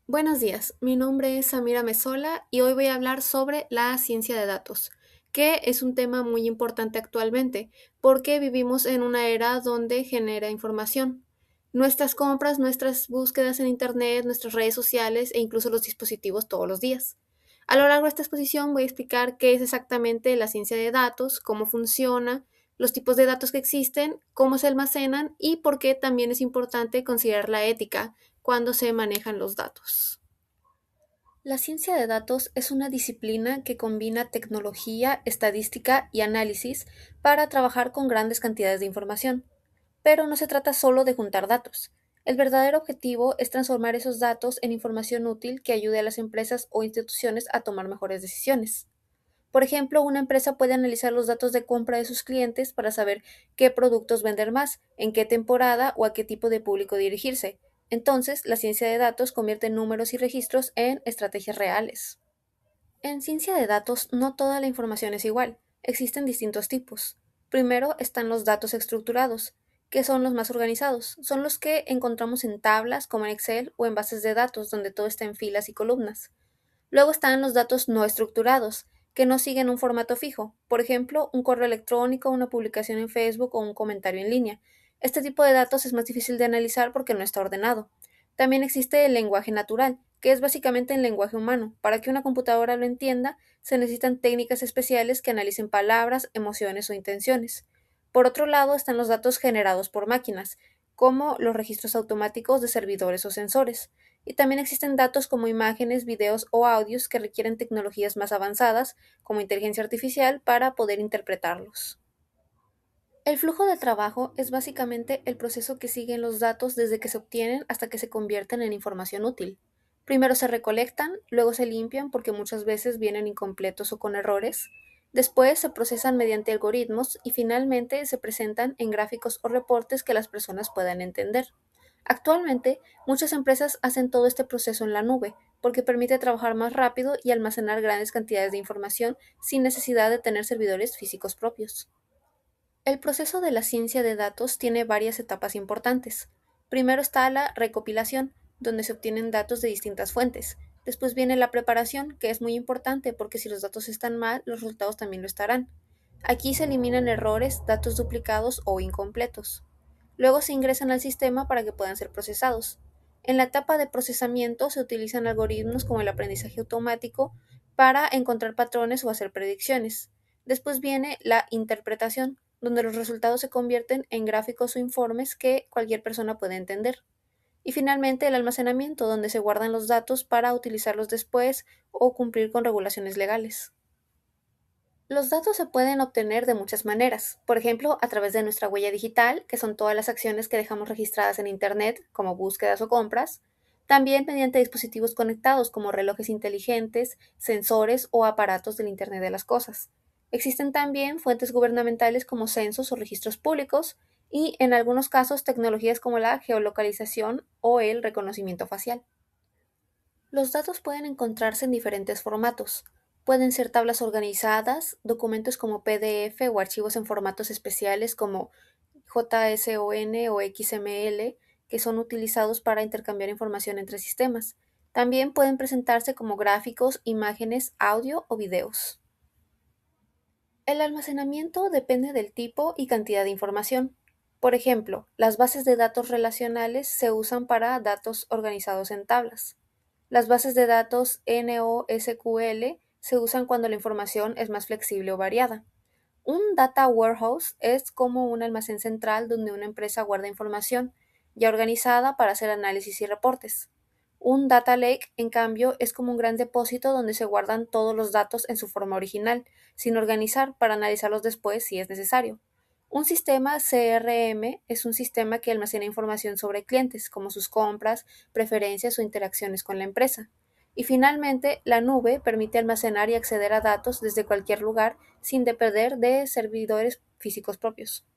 Buenos días, mi nombre es Samira Mesola y hoy voy a hablar sobre la ciencia de datos, que es un tema muy importante actualmente porque vivimos en una era donde genera información. Nuestras compras, nuestras búsquedas en Internet, nuestras redes sociales e incluso los dispositivos todos los días. A lo largo de esta exposición voy a explicar qué es exactamente la ciencia de datos, cómo funciona, los tipos de datos que existen, cómo se almacenan y por qué también es importante considerar la ética cuando se manejan los datos. La ciencia de datos es una disciplina que combina tecnología, estadística y análisis para trabajar con grandes cantidades de información. Pero no se trata solo de juntar datos. El verdadero objetivo es transformar esos datos en información útil que ayude a las empresas o instituciones a tomar mejores decisiones. Por ejemplo, una empresa puede analizar los datos de compra de sus clientes para saber qué productos vender más, en qué temporada o a qué tipo de público dirigirse. Entonces, la ciencia de datos convierte números y registros en estrategias reales. En ciencia de datos, no toda la información es igual. Existen distintos tipos. Primero están los datos estructurados, que son los más organizados. Son los que encontramos en tablas, como en Excel, o en bases de datos, donde todo está en filas y columnas. Luego están los datos no estructurados, que no siguen un formato fijo, por ejemplo, un correo electrónico, una publicación en Facebook o un comentario en línea. Este tipo de datos es más difícil de analizar porque no está ordenado. También existe el lenguaje natural, que es básicamente el lenguaje humano. Para que una computadora lo entienda, se necesitan técnicas especiales que analicen palabras, emociones o intenciones. Por otro lado, están los datos generados por máquinas, como los registros automáticos de servidores o sensores. Y también existen datos como imágenes, videos o audios que requieren tecnologías más avanzadas, como inteligencia artificial, para poder interpretarlos. El flujo de trabajo es básicamente el proceso que siguen los datos desde que se obtienen hasta que se convierten en información útil. Primero se recolectan, luego se limpian porque muchas veces vienen incompletos o con errores, después se procesan mediante algoritmos y finalmente se presentan en gráficos o reportes que las personas puedan entender. Actualmente, muchas empresas hacen todo este proceso en la nube, porque permite trabajar más rápido y almacenar grandes cantidades de información sin necesidad de tener servidores físicos propios. El proceso de la ciencia de datos tiene varias etapas importantes. Primero está la recopilación, donde se obtienen datos de distintas fuentes. Después viene la preparación, que es muy importante porque si los datos están mal, los resultados también lo estarán. Aquí se eliminan errores, datos duplicados o incompletos. Luego se ingresan al sistema para que puedan ser procesados. En la etapa de procesamiento se utilizan algoritmos como el aprendizaje automático para encontrar patrones o hacer predicciones. Después viene la interpretación, donde los resultados se convierten en gráficos o informes que cualquier persona puede entender. Y finalmente el almacenamiento, donde se guardan los datos para utilizarlos después o cumplir con regulaciones legales. Los datos se pueden obtener de muchas maneras, por ejemplo, a través de nuestra huella digital, que son todas las acciones que dejamos registradas en Internet, como búsquedas o compras, también mediante dispositivos conectados como relojes inteligentes, sensores o aparatos del Internet de las Cosas. Existen también fuentes gubernamentales como censos o registros públicos y, en algunos casos, tecnologías como la geolocalización o el reconocimiento facial. Los datos pueden encontrarse en diferentes formatos. Pueden ser tablas organizadas, documentos como PDF o archivos en formatos especiales como JSON o XML, que son utilizados para intercambiar información entre sistemas. También pueden presentarse como gráficos, imágenes, audio o videos. El almacenamiento depende del tipo y cantidad de información. Por ejemplo, las bases de datos relacionales se usan para datos organizados en tablas. Las bases de datos NoSQL se usan cuando la información es más flexible o variada. Un data warehouse es como un almacén central donde una empresa guarda información ya organizada para hacer análisis y reportes. Un data lake, en cambio, es como un gran depósito donde se guardan todos los datos en su forma original, sin organizar para analizarlos después si es necesario. Un sistema CRM es un sistema que almacena información sobre clientes, como sus compras, preferencias o interacciones con la empresa. Y finalmente, la nube permite almacenar y acceder a datos desde cualquier lugar sin depender de servidores físicos propios.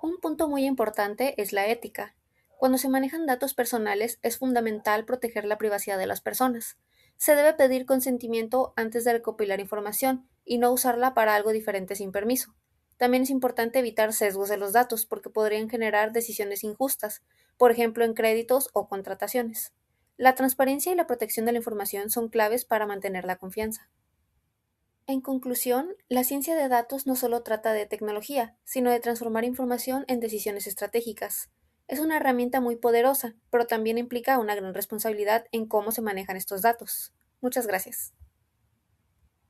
Un punto muy importante es la ética. Cuando se manejan datos personales es fundamental proteger la privacidad de las personas. Se debe pedir consentimiento antes de recopilar información y no usarla para algo diferente sin permiso. También es importante evitar sesgos de los datos porque podrían generar decisiones injustas, por ejemplo en créditos o contrataciones. La transparencia y la protección de la información son claves para mantener la confianza. En conclusión, la ciencia de datos no solo trata de tecnología, sino de transformar información en decisiones estratégicas. Es una herramienta muy poderosa, pero también implica una gran responsabilidad en cómo se manejan estos datos. Muchas gracias.